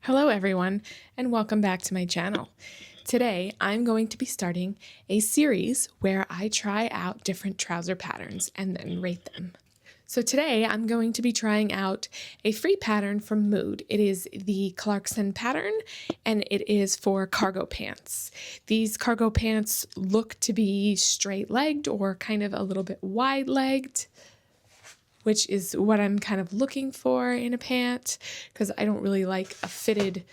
Hello everyone, and welcome back to my channel. Today, I'm going to be starting a series where I try out different trouser patterns and then rate them. So today, I'm going to be trying out a free pattern from Mood. It is the Clarkson pattern, and it is for cargo pants. These cargo pants look to be straight-legged or kind of a little bit wide-legged, which is what I'm kind of looking for in a pant because I don't really like a fitted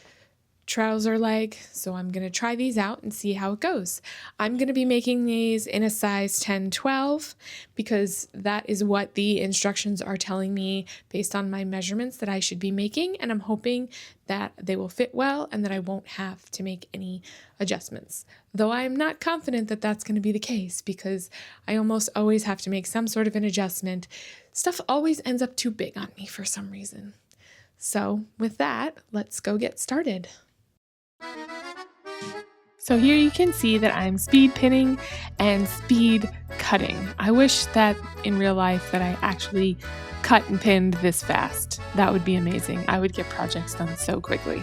trouser leg. So I'm going to try these out and see how it goes. I'm going to be making these in a size 10-12 because that is what the instructions are telling me based on my measurements that I should be making. And I'm hoping that they will fit well and that I won't have to make any adjustments. Though I'm not confident that that's going to be the case because I almost always have to make some sort of an adjustment. Stuff always ends up too big on me for some reason. So with that, let's go get started. So here you can see that I'm speed pinning and speed cutting. I wish that in real life that I actually cut and pinned this fast. That would be amazing. I would get projects done so quickly.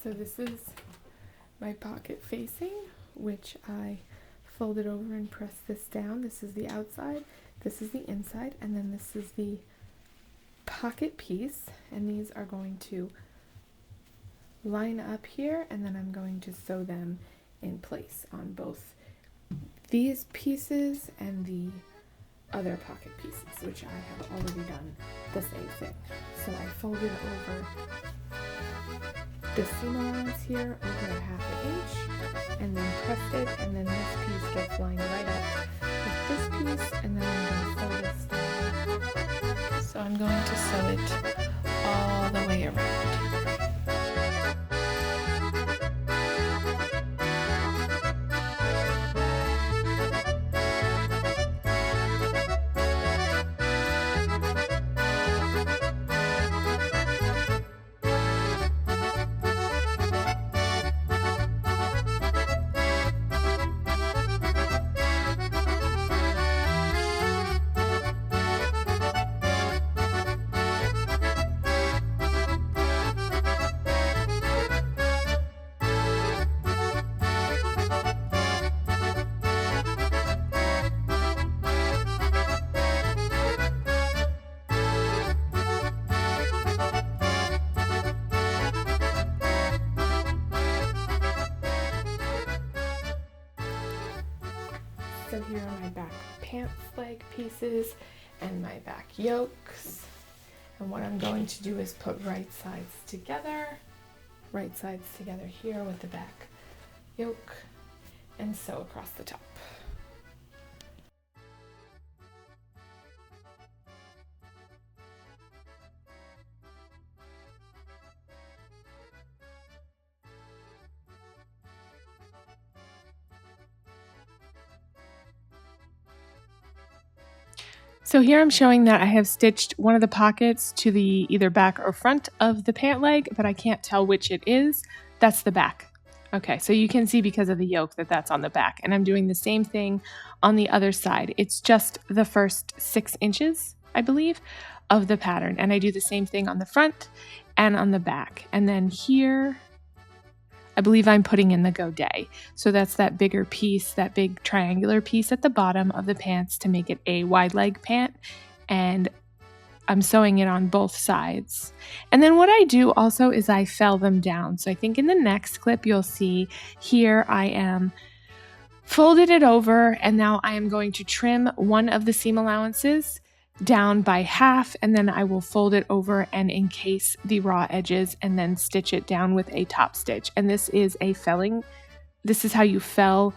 So this is my pocket facing, which I folded over and pressed this down. This is the outside, this is the inside, and then this is the pocket piece. And these are going to line up here, and then I'm going to sew them in place on both these pieces and the other pocket pieces, which I have already done the same thing. So I folded over the seam allowance here over a 1/2 inch and then pressed it, and then this piece gets lined right up with this piece, and then I'm going to sew this down. So I'm going to sew it all the way around. So here are my back pants leg pieces and my back yokes. And what I'm going to do is put right sides together here with the back yoke, and sew across the top. So here I'm showing that I have stitched one of the pockets to the either back or front of the pant leg, but I can't tell which it is. That's the back. Okay, so you can see because of the yoke that that's on the back, and I'm doing the same thing on the other side. It's just the first 6 inches, I believe, of the pattern, and I do the same thing on the front and on the back. And then here, I believe I'm putting in the godet. So that's that bigger piece, that big triangular piece at the bottom of the pants to make it a wide leg pant. And I'm sewing it on both sides. And then what I do also is I fell them down. So I think in the next clip you'll see here I am folded it over, and now I am going to trim one of the seam allowances down by half, and then I will fold it over and encase the raw edges and then stitch it down with a top stitch. And this is a felling. This is how you fell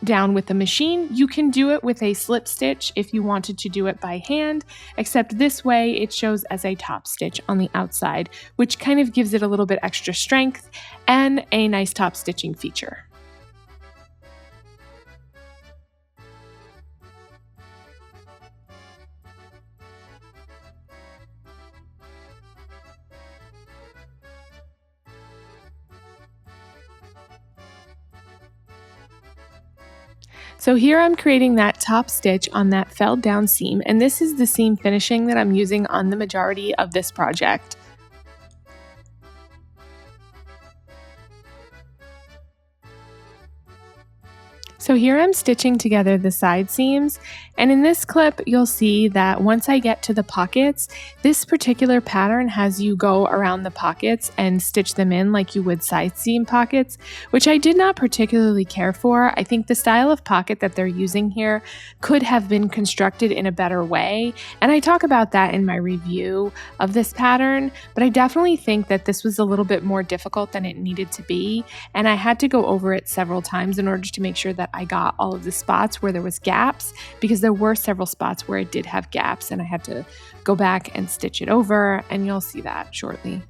down with the machine. You can do it with a slip stitch if you wanted to do it by hand, except this way it shows as a top stitch on the outside, which kind of gives it a little bit extra strength and a nice top stitching feature. So here I'm creating that top stitch on that fell down seam, and this is the seam finishing that I'm using on the majority of this project. So here I'm stitching together the side seams, and in this clip you'll see that once I get to the pockets, this particular pattern has you go around the pockets and stitch them in like you would side seam pockets, which I did not particularly care for. I think the style of pocket that they're using here could have been constructed in a better way, and I talk about that in my review of this pattern, but I definitely think that this was a little bit more difficult than it needed to be, and I had to go over it several times in order to make sure that I got all of the spots where there was gaps, because there were several spots where it did have gaps and I had to go back and stitch it over, and you'll see that shortly.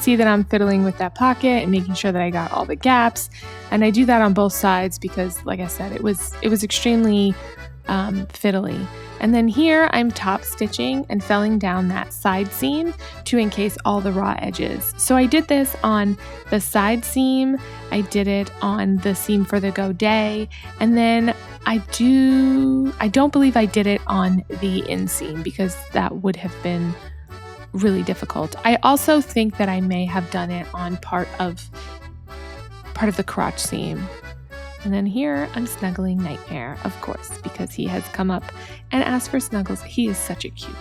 see that I'm fiddling with that pocket and making sure that I got all the gaps. And I do that on both sides because, like I said, it was extremely fiddly. And then here I'm top stitching and felling down that side seam to encase all the raw edges. So I did this on the side seam, I did it on the seam for the godet, and then I don't believe I did it on the inseam because that would have been really difficult. I also think that I may have done it on part of the crotch seam. And then here I'm snuggling Nightmare, of course, because he has come up and asked for snuggles. He is such a cutie.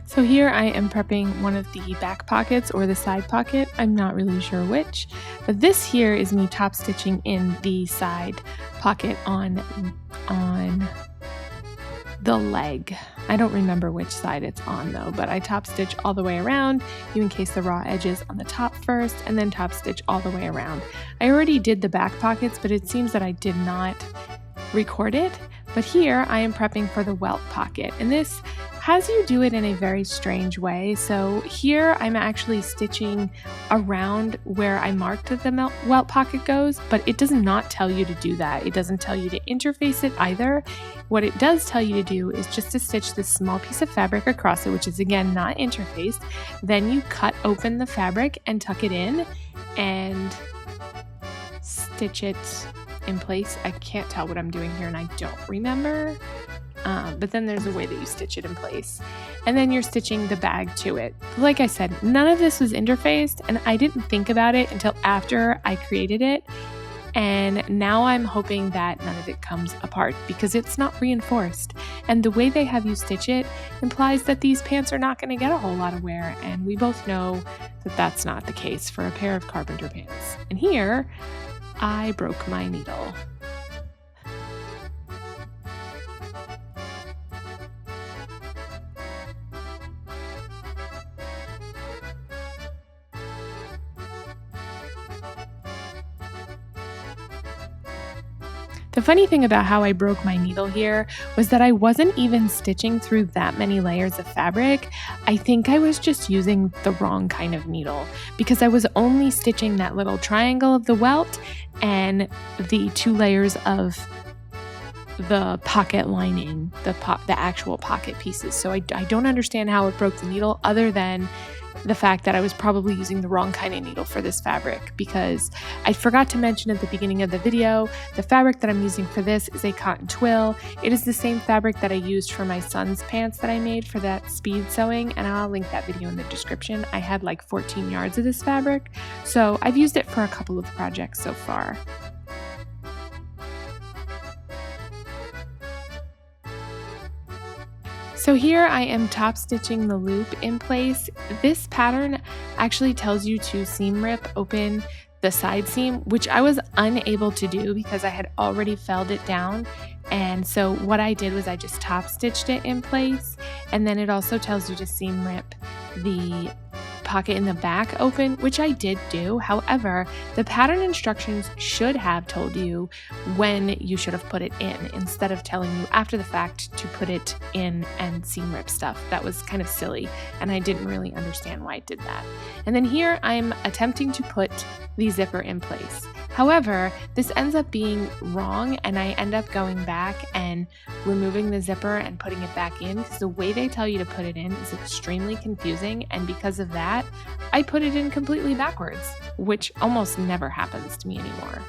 So here I am prepping one of the back pockets or the side pocket. I'm not really sure which, but this here is me top stitching in the side pocket on the leg. I don't remember which side it's on though, but I top stitch all the way around. You encase the raw edges on the top first and then top stitch all the way around. I already did the back pockets, but it seems that I did not record it. But here I am prepping for the welt pocket, and this has you do it in a very strange way. So here I'm actually stitching around where I marked that the welt pocket goes, but it does not tell you to do that. It doesn't tell you to interface it either. What it does tell you to do is just to stitch this small piece of fabric across it, which is again not interfaced. Then you cut open the fabric and tuck it in and stitch it in place. I can't tell what I'm doing here and I don't remember. But then there's a way that you stitch it in place. And then you're stitching the bag to it. Like I said, none of this was interfaced and I didn't think about it until after I created it. And now I'm hoping that none of it comes apart because it's not reinforced. And the way they have you stitch it implies that these pants are not going to get a whole lot of wear. And we both know that that's not the case for a pair of Carpenter pants. And here I broke my needle. The funny thing about how I broke my needle here was that I wasn't even stitching through that many layers of fabric. I think I was just using the wrong kind of needle because I was only stitching that little triangle of the welt and the 2 layers of the pocket lining, the actual pocket pieces. So I don't understand how it broke the needle other than the fact that I was probably using the wrong kind of needle for this fabric, because I forgot to mention at the beginning of the video, the fabric that I'm using for this is a cotton twill. It is the same fabric that I used for my son's pants that I made for that speed sewing, and I'll link that video in the description. I had like 14 yards of this fabric, so I've used it for a couple of projects so far. So here I am top stitching the loop in place. This pattern actually tells you to seam rip open the side seam, which I was unable to do because I had already felled it down. And so what I did was I just top stitched it in place, and then it also tells you to seam rip the pocket in the back open, which I did do. However, the pattern instructions should have told you when you should have put it in, instead of telling you after the fact to put it in and seam rip stuff. That was kind of silly, and I didn't really understand why it did that. And then here I'm attempting to put the zipper in place. However, this ends up being wrong, and I end up going back and removing the zipper and putting it back in, because the way they tell you to put it in is extremely confusing, and because of that, I put it in completely backwards, which almost never happens to me anymore.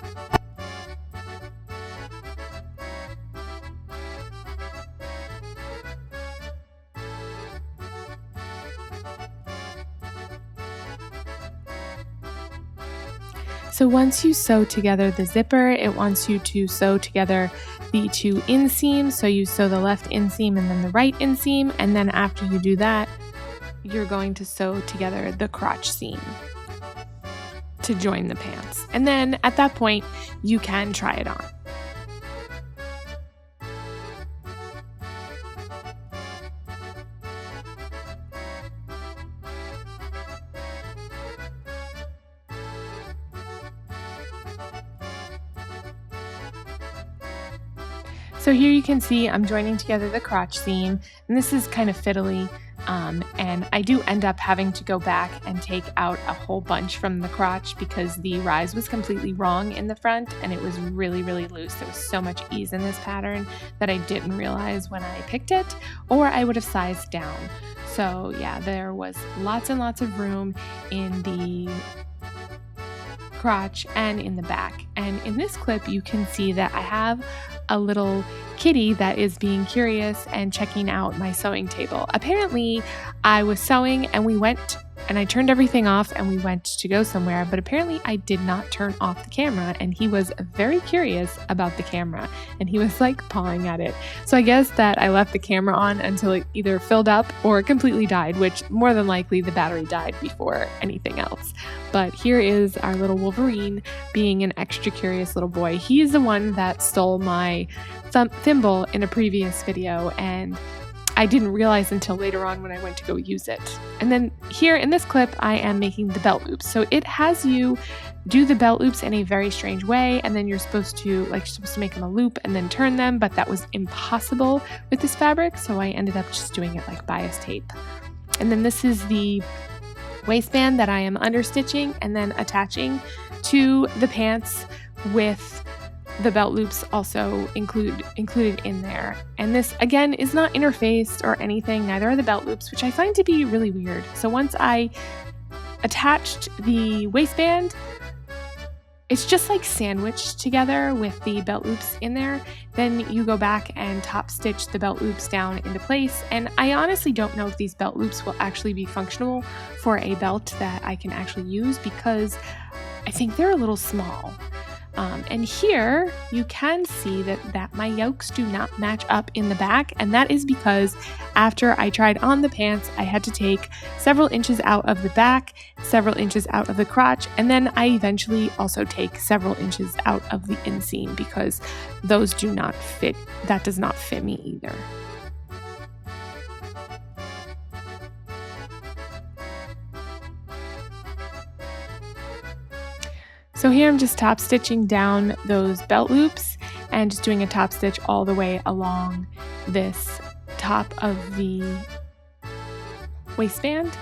So once you sew together the zipper, it wants you to sew together the two inseams. So you sew the left inseam and then the right inseam, and then after you do that, you're going to sew together the crotch seam to join the pants. And then at that point, you can try it on. So here you can see I'm joining together the crotch seam, and this is kind of fiddly, and I do end up having to go back and take out a whole bunch from the crotch because the rise was completely wrong in the front, and it was really, really loose. There was so much ease in this pattern that I didn't realize when I picked it, or I would have sized down. So yeah, there was lots and lots of room in the crotch and in the back. And in this clip, you can see that I have a little kitty that is being curious and checking out my sewing table. Apparently, I was sewing and we went and I turned everything off and we went to go somewhere, but apparently I did not turn off the camera, and he was very curious about the camera and he was like pawing at it. So I guess that I left the camera on until it either filled up or completely died, which more than likely the battery died before anything else. But here is our little Wolverine being an extra curious little boy. He is the one that stole my thimble in a previous video, and I didn't realize until later on when I went to go use it. And then here in this clip, I am making the belt loops. So it has you do the belt loops in a very strange way, and then you're supposed to make them a loop and then turn them, but that was impossible with this fabric, so I ended up just doing it like bias tape. And then this is the waistband that I am understitching and then attaching to the pants with the belt loops also included in there. And this again is not interfaced or anything, neither are the belt loops, which I find to be really weird. So once I attached the waistband, it's just like sandwiched together with the belt loops in there. Then you go back and top stitch the belt loops down into place. And I honestly don't know if these belt loops will actually be functional for a belt that I can actually use, because I think they're a little small. And here you can see that my yokes do not match up in the back, and that is because after I tried on the pants, I had to take several inches out of the back, several inches out of the crotch, and then I eventually also take several inches out of the inseam because those do not fit. That does not fit me either. So here I'm just top stitching down those belt loops and just doing a top stitch all the way along this top of the waistband.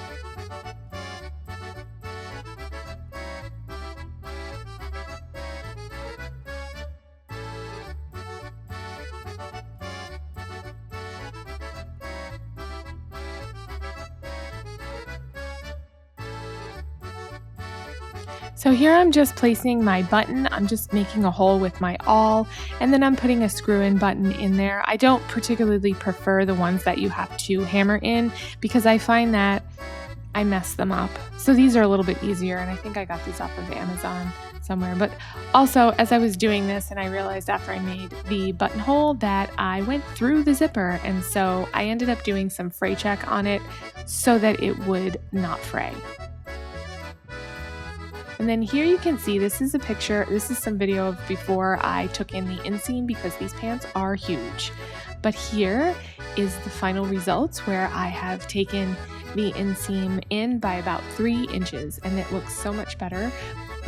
So here I'm just placing my button. I'm just making a hole with my awl, and then I'm putting a screw-in button in there. I don't particularly prefer the ones that you have to hammer in because I find that I mess them up. So these are a little bit easier, and I think I got these off of Amazon somewhere. But also, as I was doing this, and I realized after I made the buttonhole that I went through the zipper, and so I ended up doing some fray check on it so that it would not fray. And then here you can see, this is a picture, this is some video of before I took in the inseam because these pants are huge. But here is the final results where I have taken the inseam in by about 3 inches, and it looks so much better,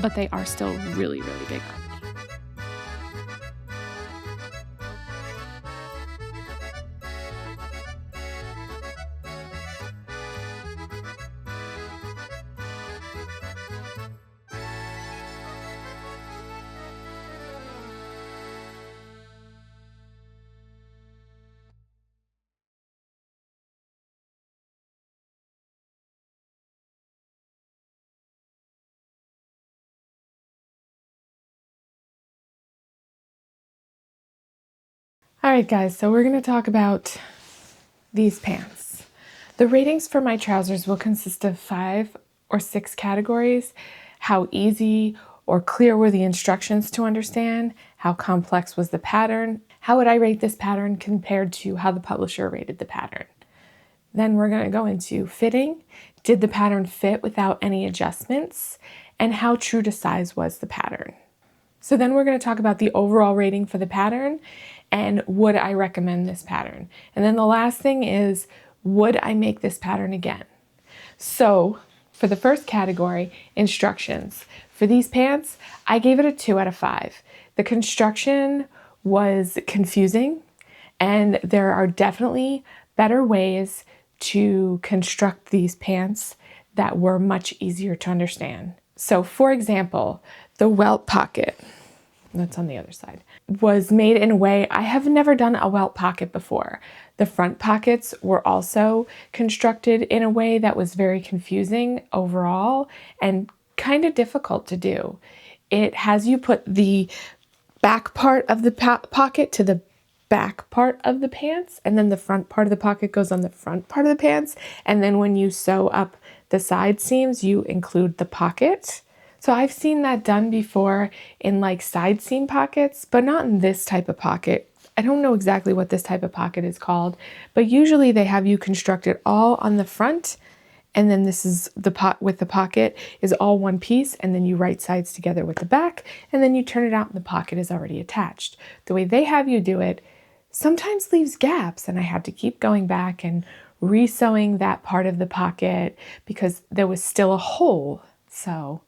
but they are still really, really big on me. All right, guys, so we're going to talk about these pants. The ratings for my trousers will consist of 5 or 6 categories: how easy or clear were the instructions to understand, how complex was the pattern, how would I rate this pattern compared to how the publisher rated the pattern. Then we're going to go into fitting. Did the pattern fit without any adjustments? And how true to size was the pattern? So then we're going to talk about the overall rating for the pattern and would I recommend this pattern? And then the last thing is, would I make this pattern again? So for the first category, instructions. For these pants, I gave it a 2 out of 5. The construction was confusing, and there are definitely better ways to construct these pants that were much easier to understand. So for example, the Welt pocket, that's on the other side, was made in a way, I have never done a Welt pocket before. The front pockets were also constructed in a way that was very confusing overall and kind of difficult to do. It has you put the back part of the pocket to the back part of the pants, and then the front part of the pocket goes on the front part of the pants, and then when you sew up the side seams, you include the pocket. So I've seen that done before in like side seam pockets, but not in this type of pocket. I don't know exactly what this type of pocket is called, but usually they have you construct it all on the front, and then this is the pot with the pocket is all one piece, and then you right sides together with the back, and then you turn it out and the pocket is already attached. The way they have you do it sometimes leaves gaps, and I had to keep going back and re-sewing that part of the pocket because there was still a hole. So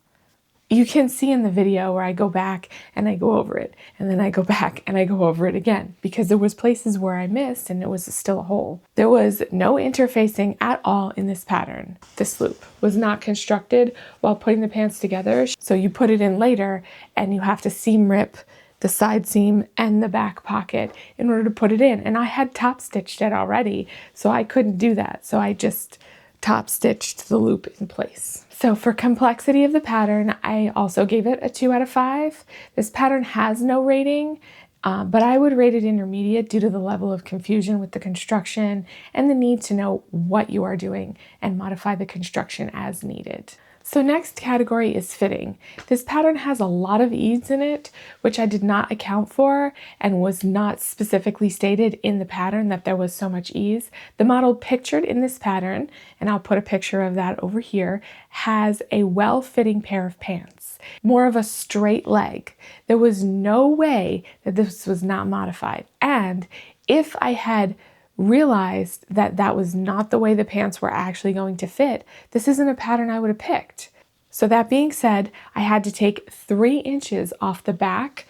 you can see in the video where I go back and I go over it, and then I go back and I go over it again because there was places where I missed and it was still a hole. There was no interfacing at all in this pattern. This loop was not constructed while putting the pants together. So you put it in later and you have to seam rip the side seam and the back pocket in order to put it in. And I had top stitched it already, so I couldn't do that. So I just top stitched the loop in place. So for complexity of the pattern, I also gave it a 2 out of 5. This pattern has no rating, but I would rate it intermediate due to the level of confusion with the construction and the need to know what you are doing and modify the construction as needed. So next category is fitting. This pattern has a lot of ease in it, which I did not account for and was not specifically stated in the pattern that there was so much ease. The model pictured in this pattern, and I'll put a picture of that over here, has a well-fitting pair of pants, more of a straight leg. There was no way that this was not modified. And if I had realized that that was not the way the pants were actually going to fit, this isn't a pattern I would have picked. So that being said, I had to take 3 inches off the back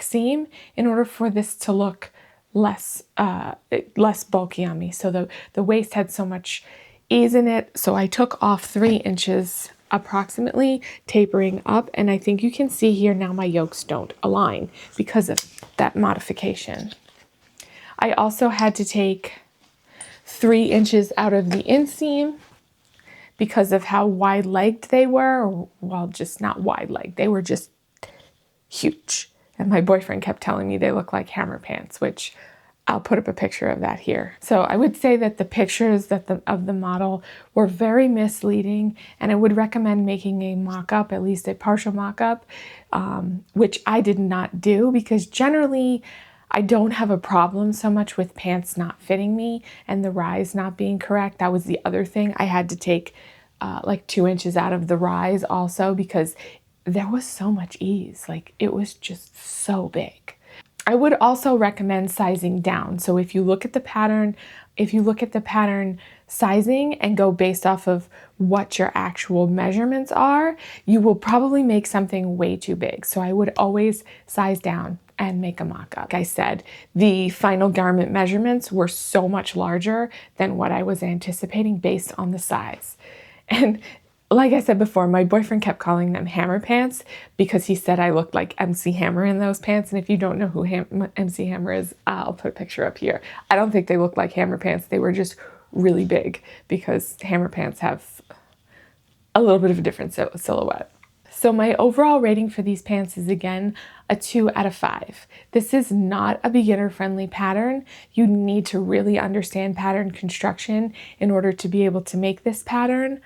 seam in order for this to look less bulky on me. So the waist had so much ease in it. So I took off 3 inches approximately, tapering up, and I think you can see here now my yokes don't align because of that modification. I also had to take 3 inches out of the inseam because of how wide-legged they were. Or, well, just not wide-legged. They were just huge. And my boyfriend kept telling me they look like hammer pants, which I'll put up a picture of that here. So I would say that the pictures of the model were very misleading, and I would recommend making a mock-up, at least a partial mock-up, which I did not do because generally I don't have a problem so much with pants not fitting me and the rise not being correct. That was the other thing. I had to take like 2 inches out of the rise also because there was so much ease. Like it was just so big. I would also recommend sizing down. So if you look at the pattern, sizing and go based off of what your actual measurements are, you will probably make something way too big. So I would always size down and make a mock-up. Like I said, the final garment measurements were so much larger than what I was anticipating based on the size. And like I said before, my boyfriend kept calling them hammer pants because he said I looked like MC Hammer in those pants. And if you don't know who MC Hammer is, I'll put a picture up here. I don't think they looked like hammer pants. They were just really big because hammer pants have a little bit of a different silhouette. So my overall rating for these pants is again a 2 out of 5. This is not a beginner-friendly pattern. You need to really understand pattern construction in order to be able to make this pattern.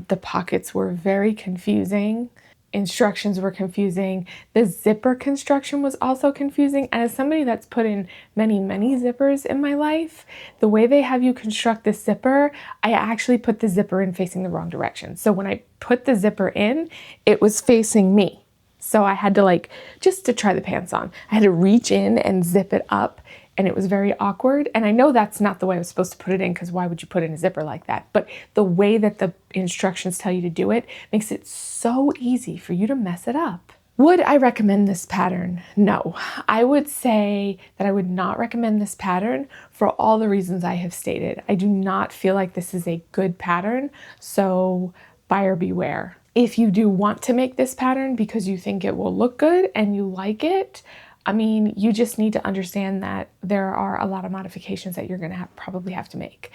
The pockets were very confusing. Instructions were confusing. The zipper construction was also confusing. And as somebody that's put in many, many zippers in my life, the way they have you construct the zipper, I actually put the zipper in facing the wrong direction. So when I put the zipper in, it was facing me. So I had to just to try the pants on, I had to reach in and zip it up. And it was very awkward. And I know that's not the way I was supposed to put it in because why would you put in a zipper like that? But the way that the instructions tell you to do it makes it so easy for you to mess it up. Would I recommend this pattern? No. I would say that I would not recommend this pattern for all the reasons I have stated. I do not feel like this is a good pattern, so buyer beware. If you do want to make this pattern because you think it will look good and you like it, I mean, you just need to understand that there are a lot of modifications that you're gonna probably have to make.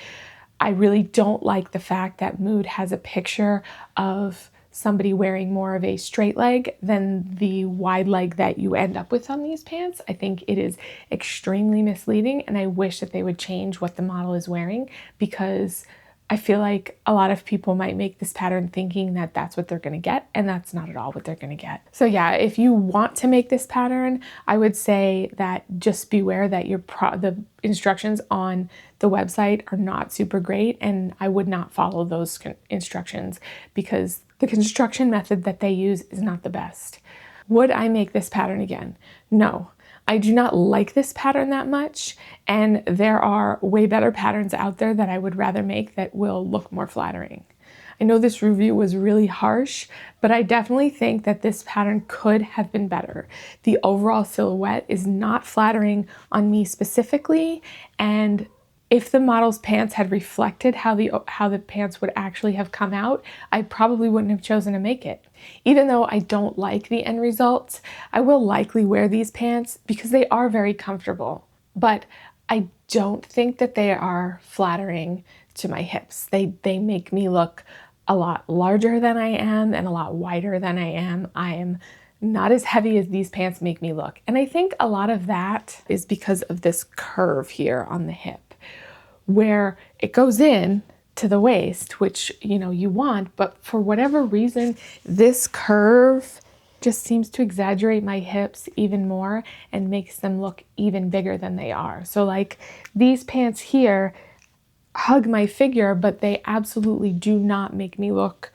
I really don't like the fact that Mood has a picture of somebody wearing more of a straight leg than the wide leg that you end up with on these pants. I think it is extremely misleading, and I wish that they would change what the model is wearing because I feel like a lot of people might make this pattern thinking that that's what they're gonna get, and that's not at all what they're gonna get. So yeah, if you want to make this pattern, I would say that just beware that the instructions on the website are not super great, and I would not follow those instructions because the construction method that they use is not the best. Would I make this pattern again? No. I do not like this pattern that much, and there are way better patterns out there that I would rather make that will look more flattering. I know this review was really harsh, but I definitely think that this pattern could have been better. The overall silhouette is not flattering on me specifically, and if the model's pants had reflected how the pants would actually have come out, I probably wouldn't have chosen to make it. Even though I don't like the end result, I will likely wear these pants because they are very comfortable. But I don't think that they are flattering to my hips. They make me look a lot larger than I am and a lot wider than I am. I am not as heavy as these pants make me look. And I think a lot of that is because of this curve here on the hip, where it goes in to the waist, which you want, but for whatever reason, this curve just seems to exaggerate my hips even more and makes them look even bigger than they are. So like these pants here hug my figure, but they absolutely do not make me look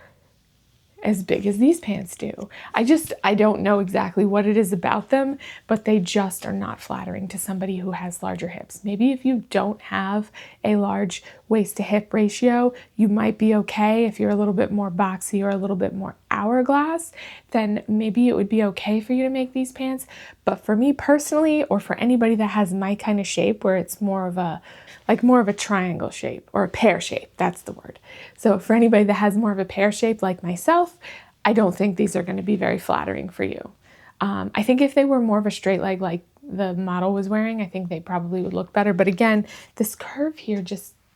as big as these pants do. I don't know exactly what it is about them, but they just are not flattering to somebody who has larger hips. Maybe if you don't have a large waist to hip ratio, you might be okay. If you're a little bit more boxy or a little bit more hourglass, then maybe it would be okay for you to make these pants. But for me personally, or for anybody that has my kind of shape where it's more of a triangle shape or a pear shape, that's the word. So for anybody that has more of a pear shape like myself, I don't think these are going to be very flattering for you. I think if they were more of a straight leg like the model was wearing, I think they probably would look better. But again, this curve here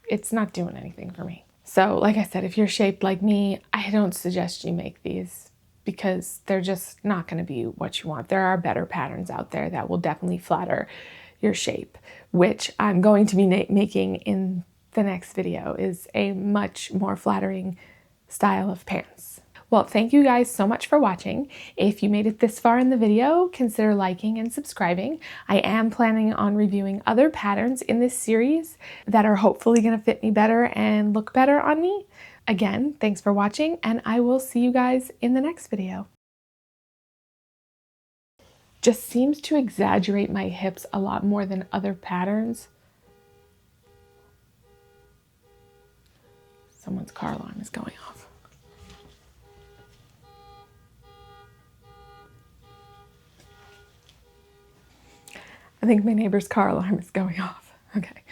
it's not doing anything for me. So like I said, if you're shaped like me, I don't suggest you make these because they're just not going to be what you want. There are better patterns out there that will definitely flatter your shape, which I'm going to be making in the next video, is a much more flattering style of pants. Well, thank you guys so much for watching. If you made it this far in the video, consider liking and subscribing. I am planning on reviewing other patterns in this series that are hopefully going to fit me better and look better on me. Again, thanks for watching, and I will see you guys in the next video. Just seems to exaggerate my hips a lot more than other patterns. Someone's car alarm is going off. I think my neighbor's car alarm is going off. Okay.